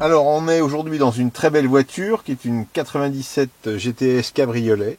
Alors, on est aujourd'hui dans une très belle voiture qui est une 97 GTS cabriolet.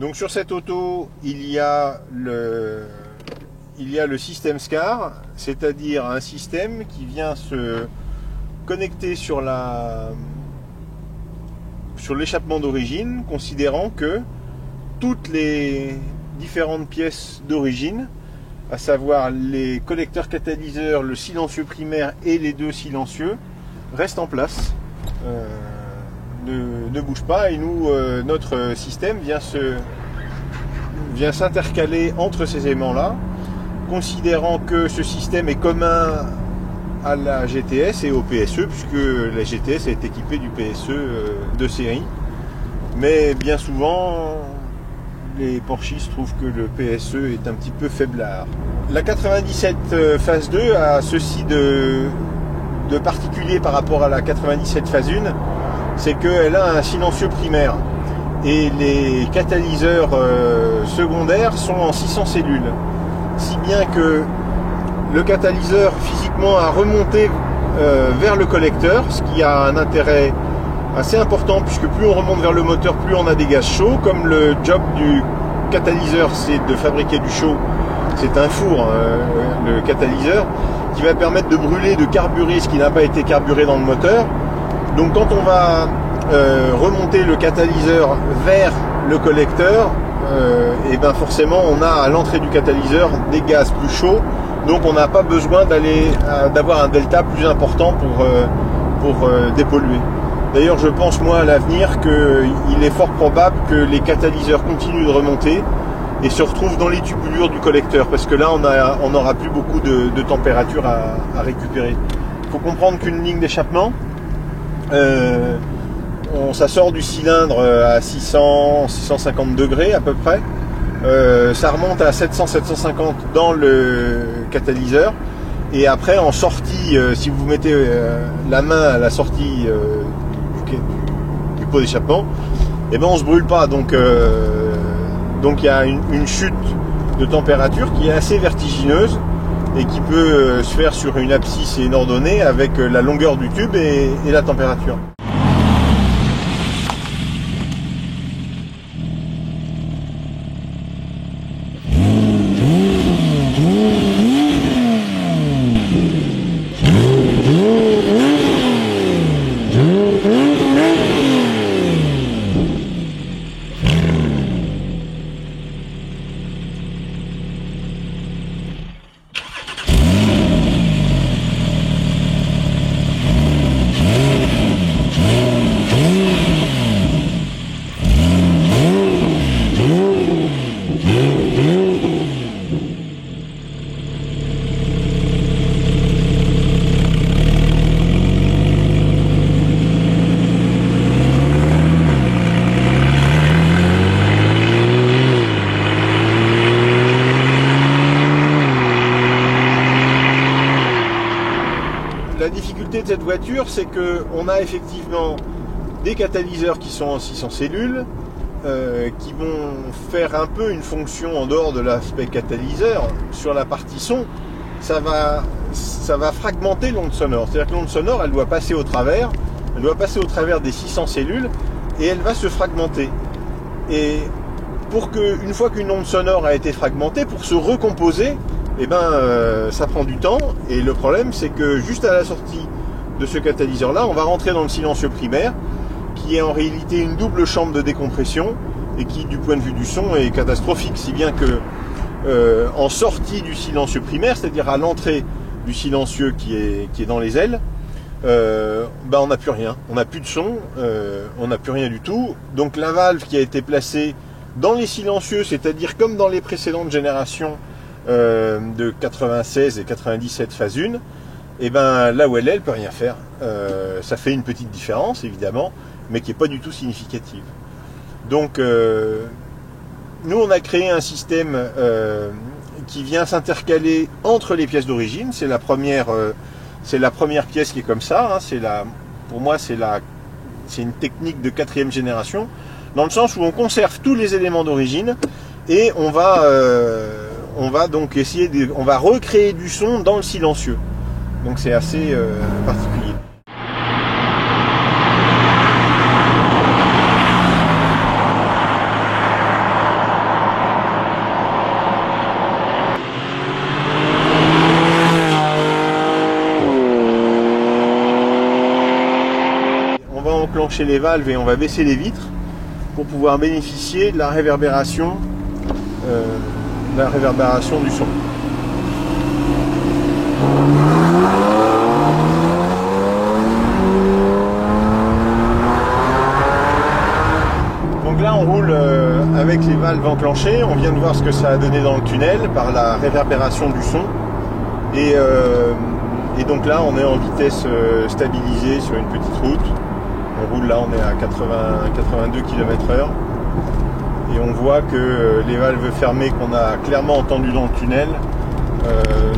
Donc sur cette auto, il y a le système SCAR, c'est-à-dire un système qui vient se connecter sur l'échappement d'origine, considérant que toutes les différentes pièces d'origine, à savoir les collecteurs catalyseurs, le silencieux primaire et les deux silencieux, restent en place. Ne bouge pas, et nous, notre système vient s'intercaler entre ces éléments-là, considérant que ce système est commun à la GTS et au PSE, puisque la GTS est équipée du PSE de série. Mais bien souvent, les Porschistes trouvent que le PSE est un petit peu faiblard. La 97 phase 2 a ceci de particulier par rapport à la 97 phase 1, c'est qu'elle a un silencieux primaire et les catalyseurs secondaires sont en 600 cellules, si bien que le catalyseur physiquement a remonté vers le collecteur, ce qui a un intérêt assez important, puisque plus on remonte vers le moteur, plus on a des gaz chauds. Comme le job du catalyseur, c'est de fabriquer du chaud, c'est un four, le catalyseur, qui va permettre de brûler, de carburer ce qui n'a pas été carburé dans le moteur. Donc quand on va remonter le catalyseur vers le collecteur, et ben forcément on a à l'entrée du catalyseur des gaz plus chauds, donc on n'a pas besoin d'avoir un delta plus important pour dépolluer. D'ailleurs, je pense moi à l'avenir qu'il est fort probable que les catalyseurs continuent de remonter et se retrouvent dans les tubulures du collecteur, parce que là on n'aura plus beaucoup de température à récupérer. Il faut comprendre qu'une ligne d'échappement, ça sort du cylindre à 650 degrés à peu près, ça remonte à 700-750 dans le catalyseur, et après en sortie, si vous mettez la main à la sortie du pot d'échappement, et ben on se brûle pas, donc il y a une chute de température qui est assez vertigineuse et qui peut se faire sur une abscisse et une ordonnée avec la longueur du tube et la température. La difficulté de cette voiture, c'est qu'on a effectivement des catalyseurs qui sont en 600 cellules, qui vont faire un peu une fonction en dehors de l'aspect catalyseur. Sur la partie son, ça va fragmenter l'onde sonore. C'est-à-dire que l'onde sonore, elle doit passer au travers des 600 cellules, et elle va se fragmenter. Et une fois qu'une onde sonore a été fragmentée, pour se recomposer, eh ben, ça prend du temps, et le problème c'est que juste à la sortie de ce catalyseur là, on va rentrer dans le silencieux primaire, qui est en réalité une double chambre de décompression, et qui du point de vue du son est catastrophique, si bien que en sortie du silencieux primaire, c'est-à-dire à l'entrée du silencieux qui est dans les ailes, ben on n'a plus rien, on n'a plus de son, on n'a plus rien du tout. Donc la valve qui a été placée Dans les silencieux, c'est-à-dire comme dans les précédentes générations de 96 et 97 phase 1, et ben là où elle est, elle peut rien faire. Ça fait une petite différence évidemment, mais qui n'est pas du tout significative. Donc nous on a créé un système qui vient s'intercaler entre les pièces d'origine. C'est la première pièce qui est comme ça. Hein. Pour moi c'est une technique de 4e génération, dans le sens où on conserve tous les éléments d'origine et on va donc on va recréer du son dans le silencieux. Donc c'est assez particulier. On va enclencher les valves et on va baisser les vitres pour pouvoir bénéficier de la réverbération du son. Donc là on roule avec les valves enclenchées, on vient de voir ce que ça a donné dans le tunnel par la réverbération du son et donc là on est en vitesse stabilisée sur une petite route. On roule là, on est à 82 km/h et on voit que les valves fermées qu'on a clairement entendues dans le tunnel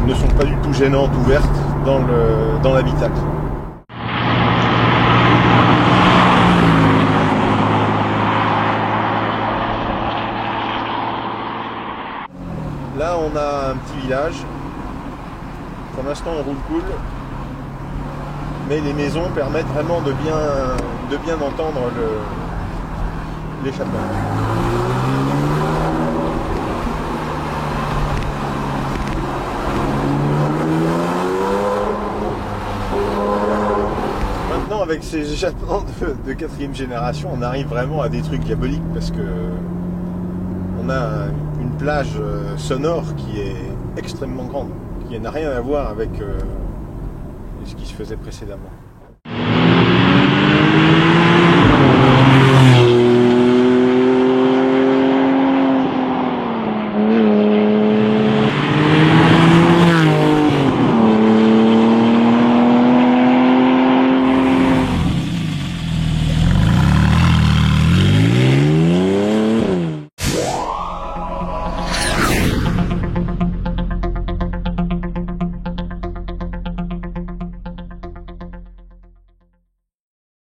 ne sont pas du tout gênantes ouvertes dans l'habitacle. Là on a un petit village. Pour l'instant on roule cool. Mais les maisons permettent vraiment de bien entendre l'échappement. Maintenant, avec ces échappements de 4e génération, on arrive vraiment à des trucs diaboliques parce que on a une plage sonore qui est extrêmement grande, qui n'a rien à voir avec ce qui se faisait précédemment.